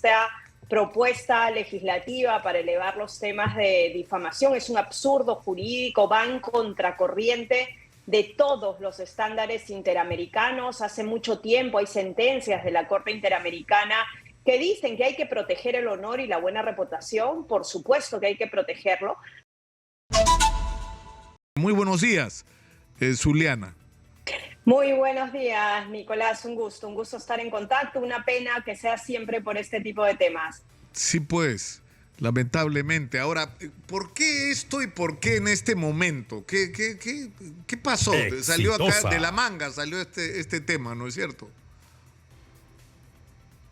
Esta propuesta legislativa para elevar los temas de difamación es un absurdo jurídico, va en contracorriente de todos los estándares interamericanos. Hace mucho tiempo hay sentencias de la Corte Interamericana que dicen que hay que proteger el honor y la buena reputación. Por supuesto que hay que protegerlo. Muy buenos días, Zuliana. Muy buenos días, Nicolás. Un gusto estar en contacto. Una pena que sea siempre por este tipo de temas. Sí, pues, lamentablemente. Ahora, ¿por qué esto y por qué en este momento? ¿Qué pasó? Exitosa. Salió acá de la manga, salió este tema, ¿no es cierto?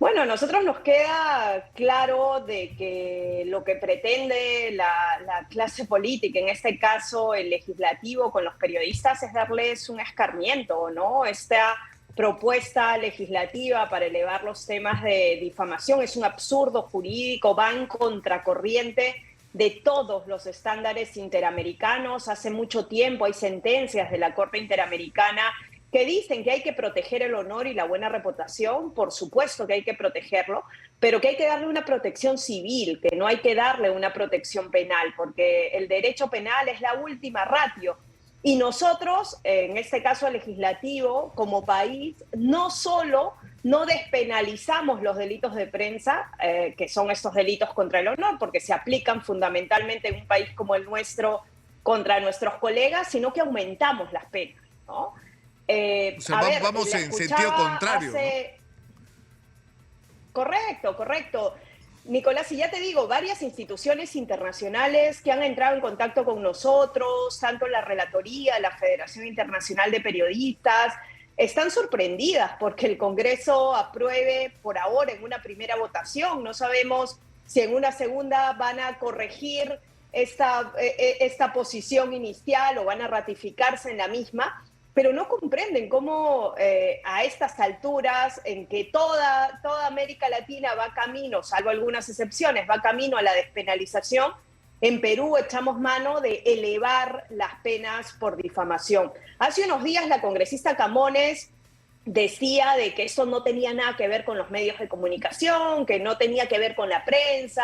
Bueno, a nosotros nos queda claro de que lo que pretende la clase política, en este caso el legislativo, con los periodistas es darles un escarmiento, ¿no? Esta propuesta legislativa para elevar los temas de difamación es un absurdo jurídico, va en contracorriente de todos los estándares interamericanos. Hace mucho tiempo hay sentencias de la Corte Interamericana que dicen que hay que proteger el honor y la buena reputación. Por supuesto que hay que protegerlo, pero que hay que darle una protección civil, que no hay que darle una protección penal, porque el derecho penal es la última ratio. Y nosotros, en este caso legislativo, como país, no solo no despenalizamos los delitos de prensa, que son estos delitos contra el honor, porque se aplican fundamentalmente en un país como el nuestro contra nuestros colegas, sino que aumentamos las penas, ¿no? O sea, vamos en sentido contrario, ¿no? Correcto. Nicolás, y ya te digo, varias instituciones internacionales que han entrado en contacto con nosotros, tanto la Relatoría, la Federación Internacional de Periodistas, están sorprendidas porque el Congreso apruebe por ahora en una primera votación. No sabemos si en una segunda van a corregir esta posición inicial o van a ratificarse en la misma, pero no comprenden cómo a estas alturas en que toda América Latina va camino, salvo algunas excepciones, va camino a la despenalización, en Perú echamos mano de elevar las penas por difamación. Hace unos días la congresista Camones decía de que esto no tenía nada que ver con los medios de comunicación, que no tenía que ver con la prensa,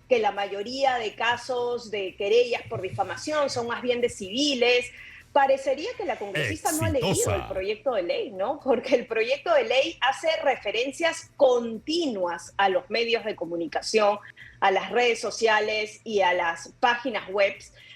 que la mayoría de casos de querellas por difamación son más bien de civiles. Parecería que la congresista no ha leído el proyecto de ley, ¿no? Porque el proyecto de ley hace referencias continuas a los medios de comunicación, a las redes sociales y a las páginas web.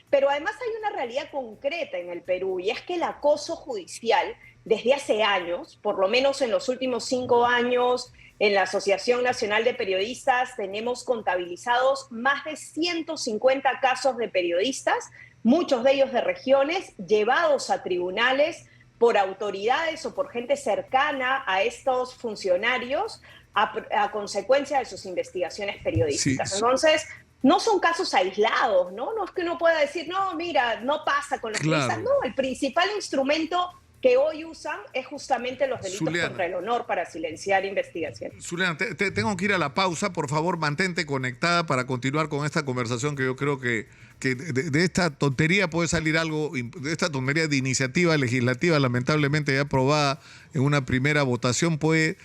Pero además hay una realidad concreta en el Perú, y es que el acoso judicial desde hace años, por lo menos en los últimos 5 años, en la Asociación Nacional de Periodistas tenemos contabilizados más de 150 casos de periodistas, muchos de ellos de regiones, llevados a tribunales por autoridades o por gente cercana a estos funcionarios a consecuencia de sus investigaciones periodísticas. Sí. Entonces, no son casos aislados, ¿no? No es que uno pueda decir, no, mira, no pasa con los periodistas. No, el principal instrumento que hoy usan es justamente los delitos Zuliana, contra el honor para silenciar investigaciones. Zuliana, tengo que ir a la pausa. Por favor, mantente conectada para continuar con esta conversación, que yo creo que de esta tontería puede salir algo, de esta tontería de iniciativa legislativa, lamentablemente ya aprobada en una primera votación, puede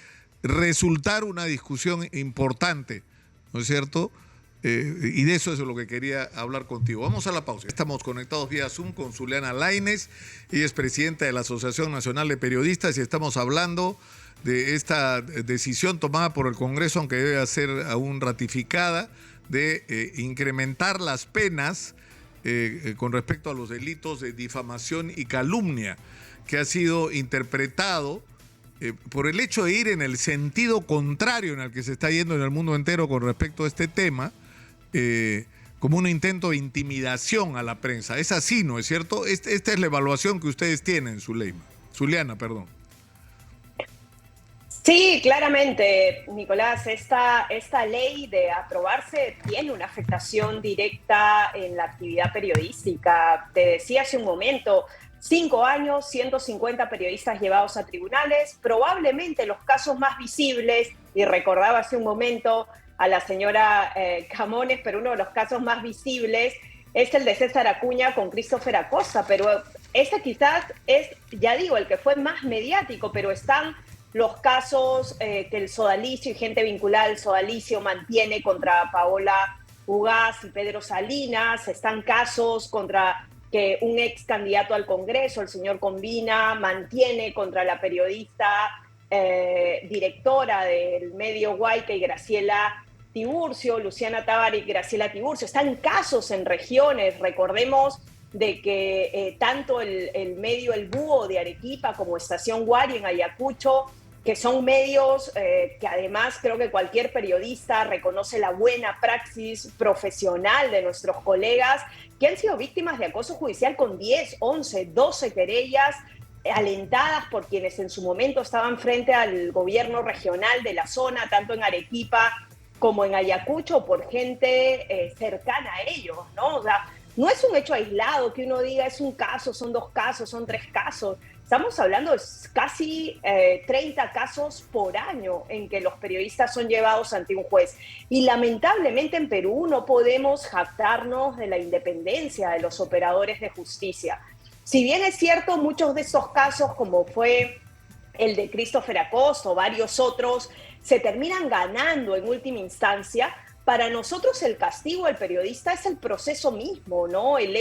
resultar una discusión importante, ¿no es cierto? Y de eso es lo que quería hablar contigo. Vamos a la pausa. Estamos conectados vía Zoom con Zuliana Lainez. Ella es presidenta de la Asociación Nacional de Periodistas y estamos hablando de esta decisión tomada por el Congreso, aunque debe ser aún ratificada, de incrementar las penas con respecto a los delitos de difamación y calumnia, que ha sido interpretado por el hecho de ir en el sentido contrario en el que se está yendo en el mundo entero con respecto a este tema, como un intento de intimidación a la prensa. Es así, ¿no es cierto? Esta es la evaluación que ustedes tienen, Zuliana, perdón. Sí, claramente, Nicolás, esta ley de aprobarse tiene una afectación directa en la actividad periodística. Te decía hace un momento, 5 años, 150 periodistas llevados a tribunales, probablemente los casos más visibles, y recordaba hace un momento a la señora Camones, pero uno de los casos más visibles es el de César Acuña con Christopher Acosta, pero ese quizás es, ya digo, el que fue más mediático, pero están los casos que el sodalicio y gente vinculada al sodalicio mantiene contra Paola Ugaz y Pedro Salinas. Están casos contra que un ex candidato al Congreso, el señor Combina, mantiene contra la periodista directora del medio Guayca y Graciela Tiburcio, Luciana Tábara y Graciela Tiburcio. Están casos en regiones, recordemos de que tanto el medio El Búho de Arequipa como Estación Guari en Ayacucho, que son medios que además creo que cualquier periodista reconoce la buena praxis profesional de nuestros colegas que han sido víctimas de acoso judicial con 10, 11, 12 querellas alentadas por quienes en su momento estaban frente al gobierno regional de la zona, tanto en Arequipa como en Ayacucho, por gente cercana a ellos, ¿no? O sea, no es un hecho aislado que uno diga es un caso, son 2 casos, son 3 casos. Estamos hablando de casi 30 casos por año en que los periodistas son llevados ante un juez. Y lamentablemente en Perú no podemos jactarnos de la independencia de los operadores de justicia. Si bien es cierto, muchos de esos casos, como fue el de Christopher Acosta o varios otros, se terminan ganando en última instancia, para nosotros el castigo del periodista es el proceso mismo, ¿no? El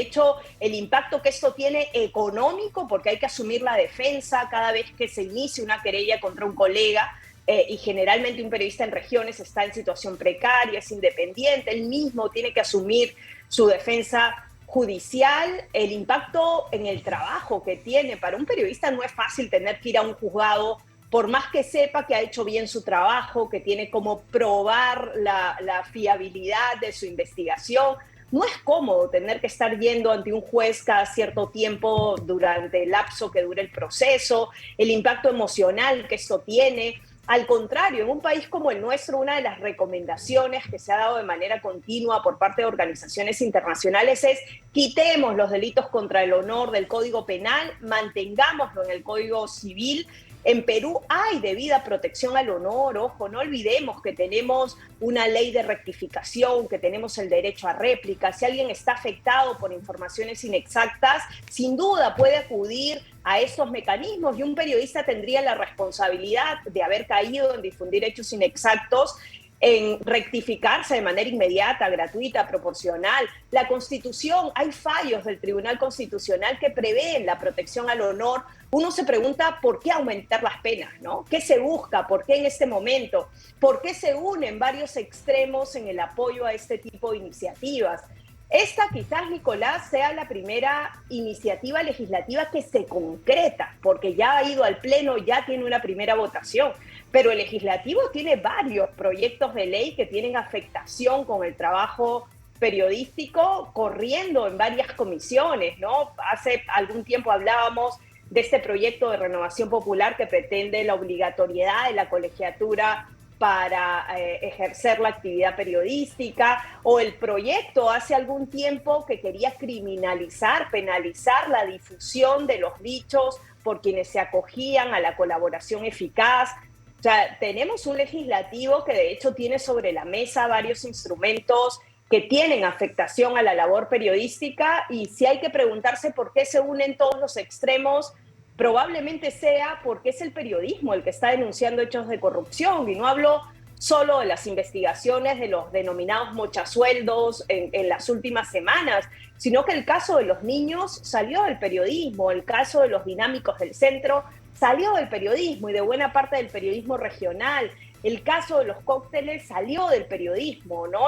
impacto que esto tiene económico, porque hay que asumir la defensa cada vez que se inicia una querella contra un colega, y generalmente un periodista en regiones está en situación precaria, es independiente, él mismo tiene que asumir su defensa judicial. El impacto en el trabajo que tiene para un periodista no es fácil tener que ir a un juzgado, por más que sepa que ha hecho bien su trabajo, que tiene como probar la fiabilidad de su investigación. No es cómodo tener que estar yendo ante un juez cada cierto tiempo durante el lapso que dure el proceso, el impacto emocional que esto tiene. Al contrario, en un país como el nuestro, una de las recomendaciones que se ha dado de manera continua por parte de organizaciones internacionales es quitemos los delitos contra el honor del Código Penal, mantengámoslo en el Código Civil. En Perú hay debida protección al honor, ojo, no olvidemos que tenemos una ley de rectificación, que tenemos el derecho a réplica. Si alguien está afectado por informaciones inexactas, sin duda puede acudir a estos mecanismos y un periodista tendría la responsabilidad de haber caído en difundir hechos inexactos, en rectificarse de manera inmediata, gratuita, proporcional. La Constitución, hay fallos del Tribunal Constitucional que prevén la protección al honor. Uno se pregunta por qué aumentar las penas, ¿no? ¿Qué se busca? ¿Por qué en este momento? ¿Por qué se unen varios extremos en el apoyo a este tipo de iniciativas? Esta quizás, Nicolás, sea la primera iniciativa legislativa que se concreta, porque ya ha ido al Pleno, ya tiene una primera votación, pero el legislativo tiene varios proyectos de ley que tienen afectación con el trabajo periodístico corriendo en varias comisiones, ¿no? Hace algún tiempo hablábamos de este proyecto de Renovación Popular que pretende la obligatoriedad de la colegiatura para ejercer la actividad periodística, o el proyecto hace algún tiempo que quería criminalizar, penalizar la difusión de los dichos por quienes se acogían a la colaboración eficaz. O sea, tenemos un legislativo que de hecho tiene sobre la mesa varios instrumentos que tienen afectación a la labor periodística, y si hay que preguntarse por qué se unen todos los extremos, probablemente sea porque es el periodismo el que está denunciando hechos de corrupción. Y no hablo solo de las investigaciones de los denominados mochasueldos en las últimas semanas, sino que el caso de los niños salió del periodismo, el caso de los dinámicos del centro salió del periodismo y de buena parte del periodismo regional. El caso de los cócteles salió del periodismo, ¿no?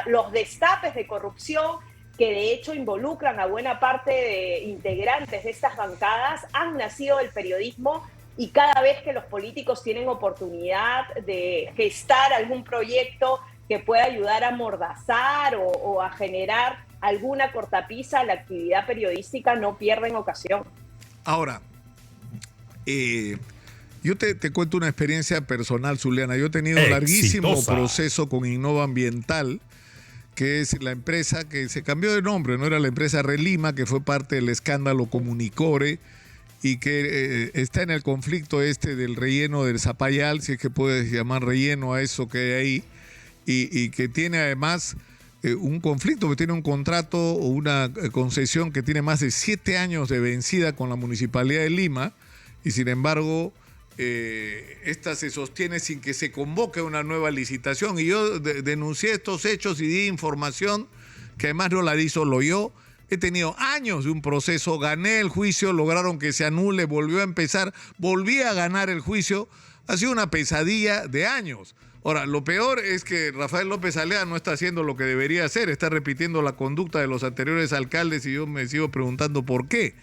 Los destapes de corrupción que de hecho involucran a buena parte de integrantes de estas bancadas han nacido del periodismo, y cada vez que los políticos tienen oportunidad de gestar algún proyecto que pueda ayudar a amordazar o a generar alguna cortapisa a la actividad periodística, no pierden ocasión. Ahora, yo te cuento una experiencia personal, Zuliana. Yo he tenido un larguísimo proceso con Innova Ambiental, que es la empresa que se cambió de nombre, no era la empresa Relima, que fue parte del escándalo Comunicore, y que está en el conflicto del relleno del Zapallar, si es que puedes llamar relleno a eso que hay ahí, y que tiene además un conflicto, que tiene un contrato o una concesión que tiene más de 7 años de vencida con la Municipalidad de Lima, y sin embargo esta se sostiene sin que se convoque una nueva licitación. Y yo denuncié estos hechos y di información que además no la di solo yo. He tenido años de un proceso, gané el juicio, lograron que se anule, volvió a empezar, volví a ganar el juicio. Ha sido una pesadilla de años. Ahora, lo peor es que Rafael López Alea no está haciendo lo que debería hacer, está repitiendo la conducta de los anteriores alcaldes y yo me sigo preguntando por qué.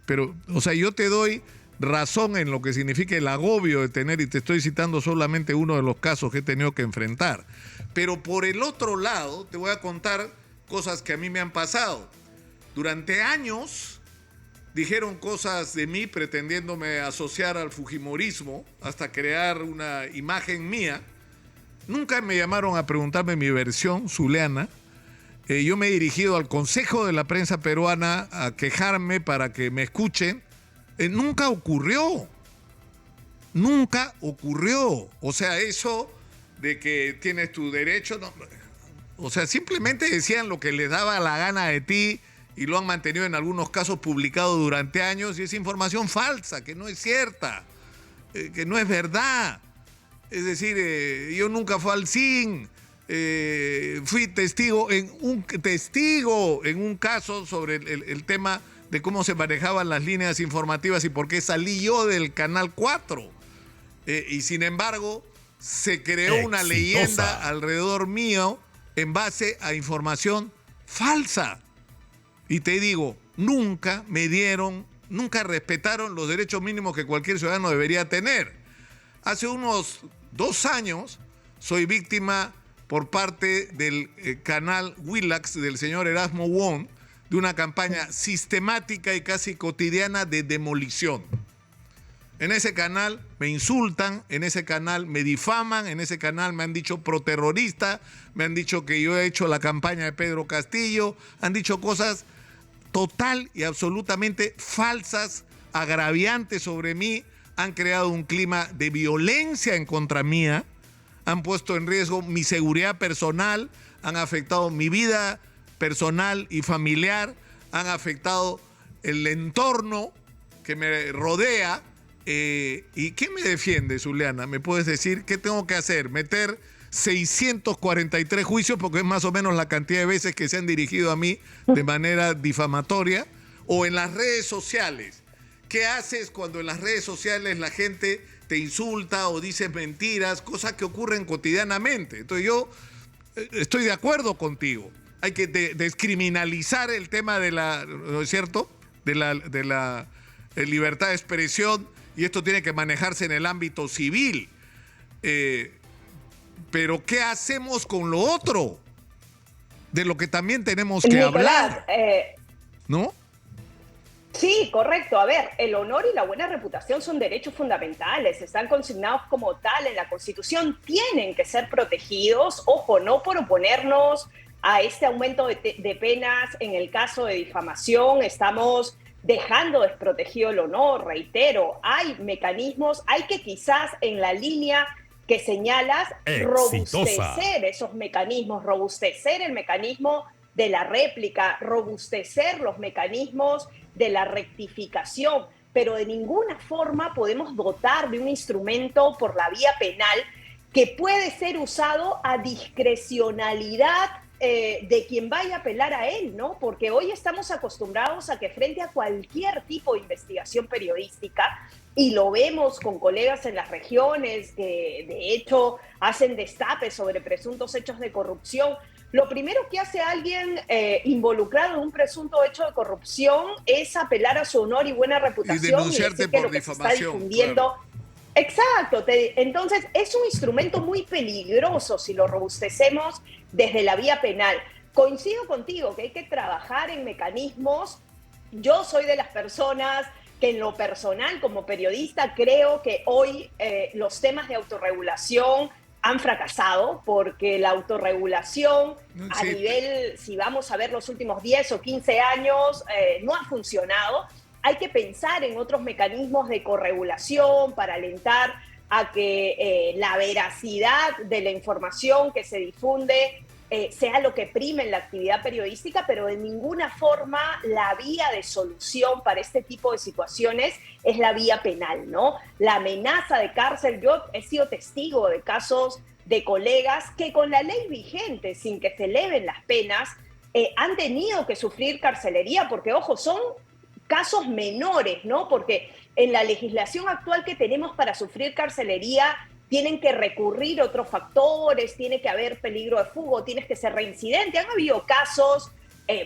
Pero, o sea, yo te doy razón en lo que significa el agobio de tener, y te estoy citando solamente uno de los casos que he tenido que enfrentar. Pero por el otro lado, te voy a contar cosas que a mí me han pasado. Durante años dijeron cosas de mí pretendiéndome asociar al fujimorismo hasta crear una imagen mía. Nunca me llamaron a preguntarme mi versión zuliana. Yo me he dirigido al Consejo de la Prensa Peruana a quejarme para que me escuchen. Nunca ocurrió. Nunca ocurrió. O sea, eso de que tienes tu derecho, no, o sea, simplemente decían lo que les daba la gana de ti y lo han mantenido en algunos casos publicado durante años, y es información falsa, que no es cierta, que no es verdad. Es decir, yo nunca fui al CIN, fui testigo en un caso sobre el tema de cómo se manejaban las líneas informativas y por qué salí yo del Canal 4. Y sin embargo, se creó una leyenda alrededor mío en base a información falsa. Y te digo, nunca respetaron los derechos mínimos que cualquier ciudadano debería tener. Hace unos 2 años soy víctima por parte del canal Willax del señor Erasmo Wong de una campaña sistemática y casi cotidiana de demolición. En ese canal me insultan, en ese canal me difaman, en ese canal me han dicho proterrorista, me han dicho que yo he hecho la campaña de Pedro Castillo, han dicho cosas total y absolutamente falsas, agraviantes sobre mí, han creado un clima de violencia en contra mía, han puesto en riesgo mi seguridad personal, han afectado mi vida personal y familiar, han afectado el entorno que me rodea. ¿Y qué me defiende, Zuliana? ¿Me puedes decir qué tengo que hacer? ¿Meter 643 juicios, porque es más o menos la cantidad de veces que se han dirigido a mí de manera difamatoria? ¿O en las redes sociales? ¿Qué haces cuando en las redes sociales la gente te insulta o dice mentiras, cosas que ocurren cotidianamente? Entonces yo estoy de acuerdo contigo. Hay que descriminalizar el tema de la, ¿no es cierto?, de la libertad de expresión, y esto tiene que manejarse en el ámbito civil. Pero ¿qué hacemos con lo otro? De lo que también tenemos que hablar. ¿No? Sí, correcto. A ver, el honor y la buena reputación son derechos fundamentales, están consignados como tal en la Constitución, tienen que ser protegidos. Ojo, no por oponernos a este aumento de penas en el caso de difamación, estamos dejando desprotegido el honor. Reitero, hay mecanismos, hay que quizás en la línea que señalas, robustecer esos mecanismos, robustecer el mecanismo de la réplica, robustecer los mecanismos de la rectificación, pero de ninguna forma podemos dotar de un instrumento por la vía penal que puede ser usado a discrecionalidad de quien vaya a apelar a él, ¿no? Porque hoy estamos acostumbrados a que frente a cualquier tipo de investigación periodística, y lo vemos con colegas en las regiones que de hecho hacen destapes sobre presuntos hechos de corrupción, lo primero que hace alguien involucrado en un presunto hecho de corrupción es apelar a su honor y buena reputación y denunciarte por difamación. Claro. Exacto. Entonces, es un instrumento muy peligroso si lo robustecemos desde la vía penal. Coincido contigo que hay que trabajar en mecanismos. Yo soy de las personas que en lo personal, como periodista, creo que hoy los temas de autorregulación han fracasado, porque la autorregulación a nivel, si vamos a ver los últimos 10 o 15 años, no ha funcionado. Hay que pensar en otros mecanismos de corregulación para alentar a que la veracidad de la información que se difunde sea lo que prime en la actividad periodística, pero de ninguna forma la vía de solución para este tipo de situaciones es la vía penal, ¿no? La amenaza de cárcel, yo he sido testigo de casos de colegas que con la ley vigente, sin que se eleven las penas, han tenido que sufrir carcelería, porque, ojo, son casos menores, ¿no? Porque en la legislación actual que tenemos para sufrir carcelería tienen que recurrir a otros factores, tiene que haber peligro de fuga, tienes que ser reincidente. Han habido casos,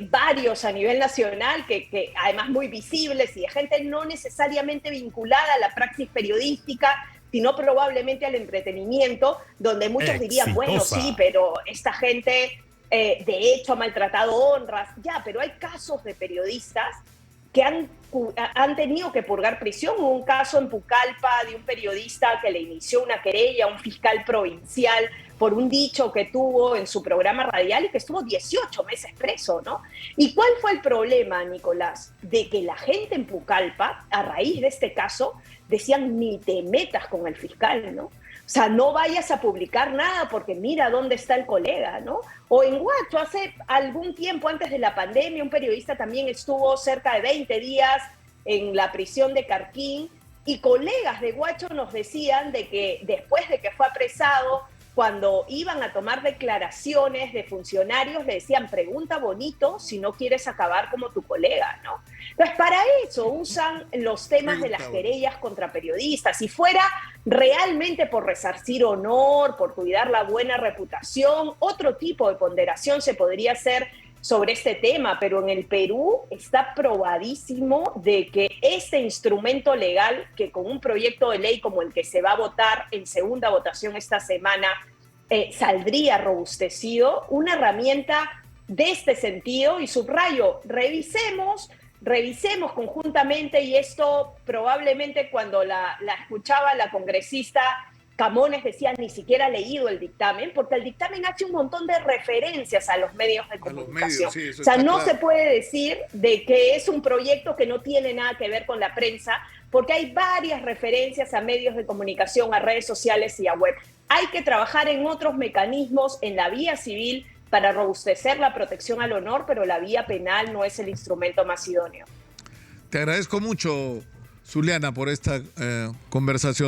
varios a nivel nacional, que además muy visibles y de gente no necesariamente vinculada a la praxis periodística, sino probablemente al entretenimiento, donde muchos dirían, bueno, sí, pero esta gente de hecho ha maltratado honras. Ya, pero hay casos de periodistas que han tenido que purgar prisión. Hubo un caso en Pucallpa de un periodista que le inició una querella a un fiscal provincial por un dicho que tuvo en su programa radial y que estuvo 18 meses preso, ¿no? ¿Y cuál fue el problema, Nicolás? De que la gente en Pucallpa, a raíz de este caso, decían, ni te metas con el fiscal, ¿no? O sea, no vayas a publicar nada porque mira dónde está el colega, ¿no? O en Huacho, hace algún tiempo antes de la pandemia, un periodista también estuvo cerca de 20 días en la prisión de Carquín y colegas de Huacho nos decían de que después de que fue apresado, cuando iban a tomar declaraciones de funcionarios, le decían, pregunta bonito si no quieres acabar como tu colega, ¿no? Entonces, para eso usan los temas de las querellas contra periodistas. Si fuera realmente por resarcir honor, por cuidar la buena reputación, otro tipo de ponderación se podría hacer sobre este tema, pero en el Perú está probadísimo de que este instrumento legal, que con un proyecto de ley como el que se va a votar en segunda votación esta semana, saldría robustecido, una herramienta de este sentido, y subrayo, revisemos conjuntamente, y esto probablemente cuando la escuchaba la congresista Camones decía, ni siquiera ha leído el dictamen, porque el dictamen hace un montón de referencias a los medios de comunicación. Sí, o sea, no se puede decir de que es un proyecto que no tiene nada que ver con la prensa, porque hay varias referencias a medios de comunicación, a redes sociales y a web. Hay que trabajar en otros mecanismos en la vía civil para robustecer la protección al honor, pero la vía penal no es el instrumento más idóneo. Te agradezco mucho, Zuliana, por esta conversación.